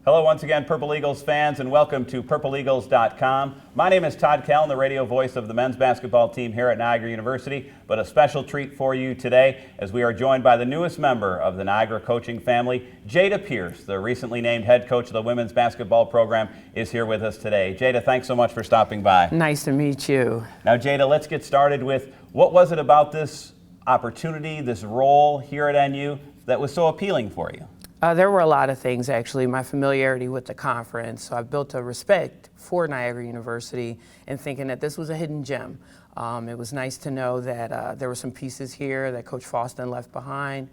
Hello once again, Purple Eagles fans, and welcome to PurpleEagles.com. My name is Todd Callan, the radio voice of the men's basketball team here at Niagara University, but a special treat for you today as we are joined by the newest member of the Niagara coaching family, Jada Pierce, the recently named head coach of the women's basketball program, is here with us today. Jada, thanks so much for stopping by. Nice to meet you. Now, Jada, let's get started with what was it about this opportunity, this role here at NU that was so appealing for you? There were a lot of things, actually. My familiarity with the conference, so I've built a respect for Niagara University and thinking that this was a hidden gem. It was nice to know that there were some pieces here that Coach Faustin left behind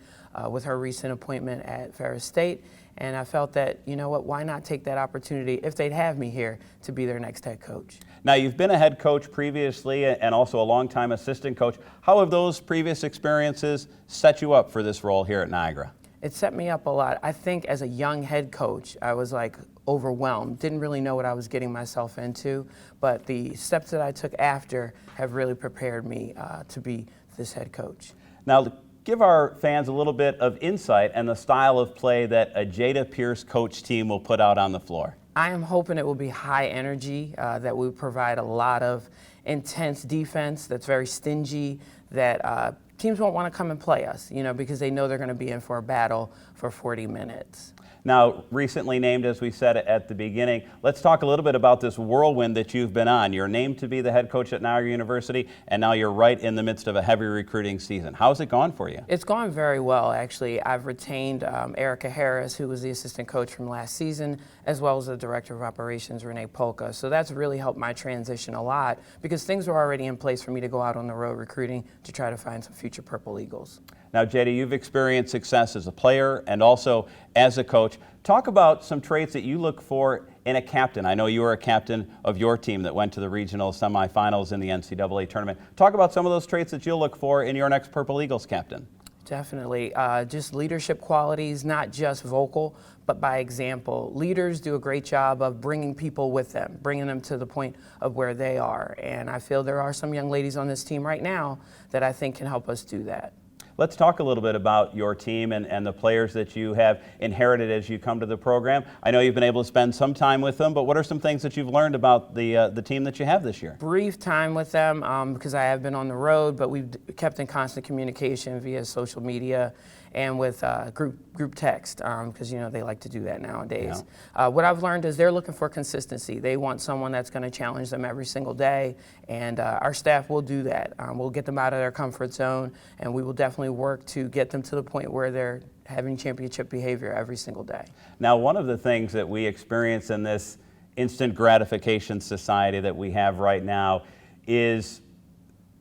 with her recent appointment at Ferris State, and I felt that, you know what, why not take that opportunity, if they'd have me here, to be their next head coach. Now, you've been a head coach previously and also a longtime assistant coach. How have those previous experiences set you up for this role here at Niagara? It set me up a lot. I think as a young head coach, I was like overwhelmed, didn't really know what I was getting myself into, but the steps that I took after have really prepared me to be this head coach. Now, give our fans a little bit of insight and the style of play that a Jada Pierce coach team will put out on the floor. I am hoping it will be high energy, that we provide a lot of intense defense that's very stingy, that teams won't want to come and play us, you know, because they know they're going to be in for a battle for 40 minutes. Now, recently named, as we said at the beginning, let's talk a little bit about this whirlwind that you've been on. You're named to be the head coach at Niagara University, and now you're right in the midst of a heavy recruiting season. How's it gone for you? It's gone very well, actually. I've retained Erica Harris, who was the assistant coach from last season, as well as the director of operations, Renee Polka. So that's really helped my transition a lot because things were already in place for me to go out on the road recruiting to try to find some future Purple Eagles. Now, Jada, you've experienced success as a player and also as a coach. Talk about some traits that you look for in a captain. I know you were a captain of your team that went to the regional semifinals in the NCAA tournament. Talk about some of those traits that you'll look for in your next Purple Eagles captain. Definitely. Just leadership qualities, not just vocal, but by example. Leaders do a great job of bringing people with them, bringing them to the point of where they are. And I feel there are some young ladies on this team right now that I think can help us do that. Let's talk a little bit about your team and the players that you have inherited as you come to the program. I know you've been able to spend some time with them, but what are some things that you've learned about the team that you have this year? Brief time with them because I have been on the road, but we've kept in constant communication via social media and with group text because, you know, they like to do that nowadays. Yeah. What I've learned is they're looking for consistency. They want someone that's going to challenge them every single day, and our staff will do that. We'll get them out of their comfort zone, and we will definitely work to get them to the point where they're having championship behavior every single day. Now, one of the things that we experience in this instant gratification society that we have right now is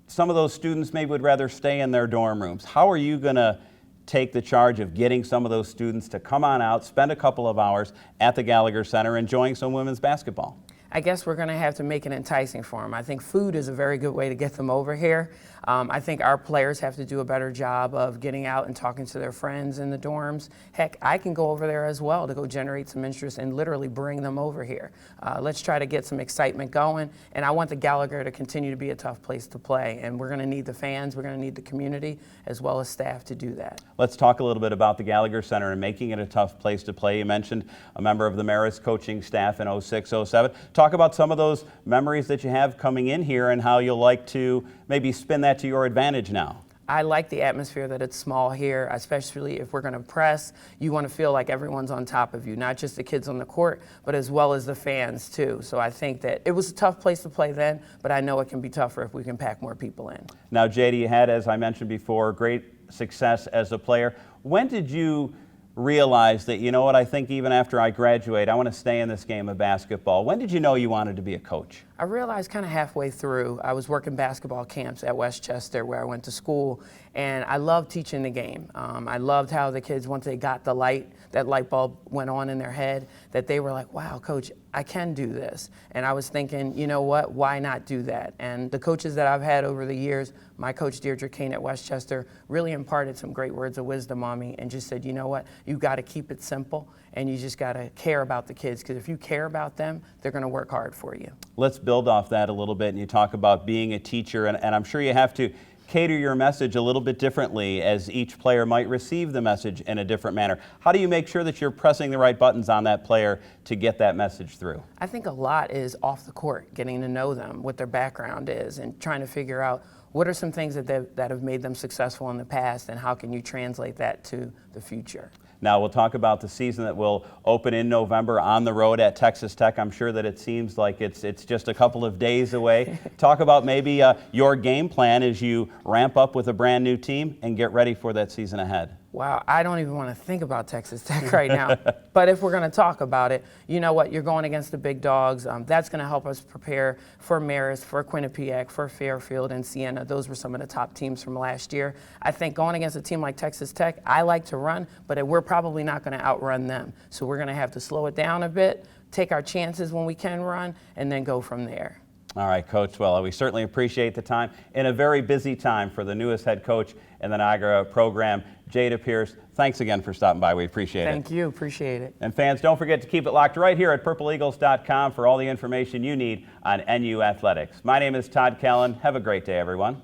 some of those students maybe would rather stay in their dorm rooms. How are you going to take the charge of getting some of those students to come on out, spend a couple of hours at the Gallagher Center enjoying some women's basketball? I guess we're going to have to make it enticing for them. I think food is a very good way to get them over here. I think our players have to do a better job of getting out and talking to their friends in the dorms. Heck, I can go over there as well to go generate some interest and literally bring them over here. Let's try to get some excitement going, and I want the Gallagher to continue to be a tough place to play, and we're going to need the fans, we're going to need the community, as well as staff to do that. Let's talk a little bit about the Gallagher Center and making it a tough place to play. You mentioned a member of the Maris coaching staff in 06-07. Talk about some of those memories that you have coming in here and how you'll like to maybe spin that to your advantage now. I like the atmosphere that it's small here, especially if we're going to press. You want to feel like everyone's on top of you, not just the kids on the court, but as well as the fans too. So I think that it was a tough place to play then, but I know it can be tougher if we can pack more people in. Now, Jada, you had, as I mentioned before, great success as a player. When did you realize that, you know what, I think even after I graduate, I want to stay in this game of basketball? When did you know you wanted to be a coach? I realized kind of halfway through. I was working basketball camps at Westchester where I went to school, and I loved teaching the game. I loved how the kids, once they got the light, that light bulb went on in their head, that they were like, wow, coach, I can do this. And I was thinking, you know what, why not do that? And the coaches that I've had over the years, my coach Deirdre Kane at Westchester really imparted some great words of wisdom on me and just said, you know what, you got to keep it simple and you just got to care about the kids, because if you care about them, they're going to work hard for you. Let's build off that a little bit, and you talk about being a teacher, and I'm sure you have to cater your message a little bit differently as each player might receive the message in a different manner. How do you make sure that you're pressing the right buttons on that player to get that message through? I think a lot is off the court, getting to know them, what their background is, and trying to figure out what are some things that have made them successful in the past, and how can you translate that to the future. Now, we'll talk about the season that will open in November on the road at Texas Tech. I'm sure that it seems like it's just a couple of days away. Talk about maybe your game plan as you ramp up with a brand new team and get ready for that season ahead. Wow, I don't even want to think about Texas Tech right now. But if we're going to talk about it, you know what? You're going against the big dogs. That's going to help us prepare for Marist, for Quinnipiac, for Fairfield, and Siena. Those were some of the top teams from last year. I think going against a team like Texas Tech, I like to run, but we're probably not going to outrun them. So we're going to have to slow it down a bit, take our chances when we can run, and then go from there. All right, Coach. Well, we certainly appreciate the time in a very busy time for the newest head coach in the Niagara program, Jada Pierce. Thanks again for stopping by. We appreciate it. Thank you. Appreciate it. And fans, don't forget to keep it locked right here at purpleeagles.com for all the information you need on NU athletics. My name is Todd Callan. Have a great day, everyone.